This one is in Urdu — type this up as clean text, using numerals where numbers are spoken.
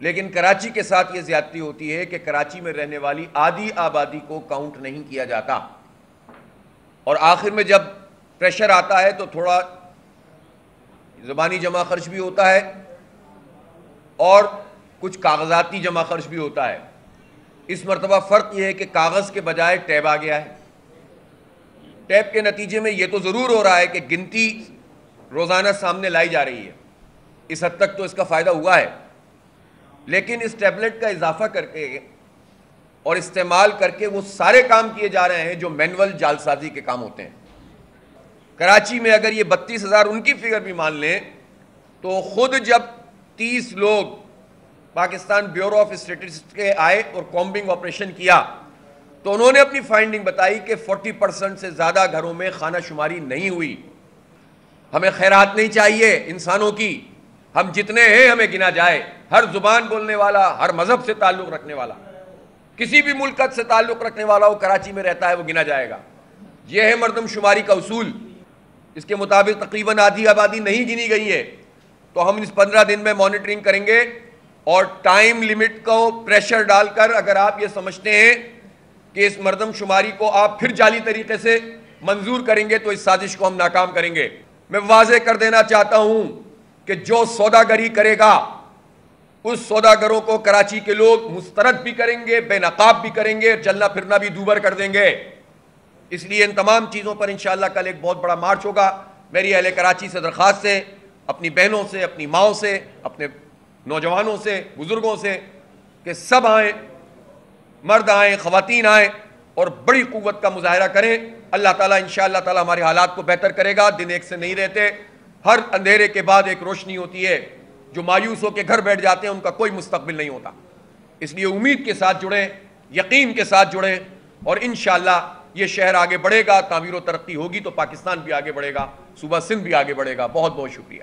لیکن کراچی کے ساتھ یہ زیادتی ہوتی ہے کہ کراچی میں رہنے والی آدھی آبادی کو کاؤنٹ نہیں کیا جاتا، اور آخر میں جب پریشر آتا ہے تو تھوڑا زبانی جمع خرچ بھی ہوتا ہے اور کچھ کاغذاتی جمع خرچ بھی ہوتا ہے۔ اس مرتبہ فرق یہ ہے کہ کاغذ کے بجائے ٹیب آ گیا ہے۔ ٹیب کے نتیجے میں یہ تو ضرور ہو رہا ہے کہ گنتی روزانہ سامنے لائی جا رہی ہے، اس حد تک تو اس کا فائدہ ہوا ہے، لیکن اس ٹیبلٹ کا اضافہ کر کے اور استعمال کر کے وہ سارے کام کیے جا رہے ہیں جو مینول جعلسازی کے کام ہوتے ہیں۔ کراچی میں اگر یہ 32,000 ان کی فگر بھی مان لیں تو خود جب 30 لوگ پاکستان بیورو آف اسٹیٹسٹکس کے آئے اور کومبنگ آپریشن کیا تو انہوں نے اپنی فائنڈنگ بتائی کہ 40% سے زیادہ گھروں میں خانہ شماری نہیں ہوئی۔ ہمیں خیرات نہیں چاہیے انسانوں کی، ہم جتنے ہیں ہمیں گنا جائے، ہر زبان بولنے والا، ہر مذہب سے تعلق رکھنے والا، کسی بھی ملک سے تعلق رکھنے والا وہ کراچی میں رہتا ہے وہ گنا جائے گا۔ یہ ہے مردم شماری کا اصول، اس کے مطابق تقریباً آدھی آبادی نہیں گنی گئی ہے، تو ہم اس 15 دن میں مانیٹرنگ کریں گے اور ٹائم لیمٹ کو پریشر ڈال کر اگر آپ یہ سمجھتے ہیں کہ اس مردم شماری کو آپ پھر جعلی طریقے سے منظور کریں گے تو اس سازش کو ہم ناکام کریں گے۔ میں واضح کر دینا چاہتا ہوں کہ جو سوداگری کرے گا اس سوداگروں کو کراچی کے لوگ مسترد بھی کریں گے، بے نقاب بھی کریں گے، چلنا پھرنا بھی دوبر کر دیں گے۔ اس لیے ان تمام چیزوں پر انشاءاللہ کل ایک بہت بڑا مارچ ہوگا۔ میری اہل کراچی سے درخواست ہے، اپنی بہنوں سے، اپنی ماؤں سے، اپنے نوجوانوں سے، بزرگوں سے کہ سب آئیں، مرد آئیں، خواتین آئیں اور بڑی قوت کا مظاہرہ کریں۔ اللہ تعالیٰ انشاءاللہ تعالیٰ ہمارے حالات کو بہتر کرے گا۔ دن ایک سے نہیں رہتے، ہر اندھیرے کے بعد ایک روشنی ہوتی ہے۔ جو مایوس ہو کے گھر بیٹھ جاتے ہیں ان کا کوئی مستقبل نہیں ہوتا۔ اس لیے امید کے ساتھ جڑیں، یقین کے ساتھ جڑیں، اور انشاءاللہ یہ شہر آگے بڑھے گا، تعمیر و ترقی ہوگی تو پاکستان بھی آگے بڑھے گا، صوبہ سندھ بھی آگے بڑھے گا۔ بہت بہت شکریہ۔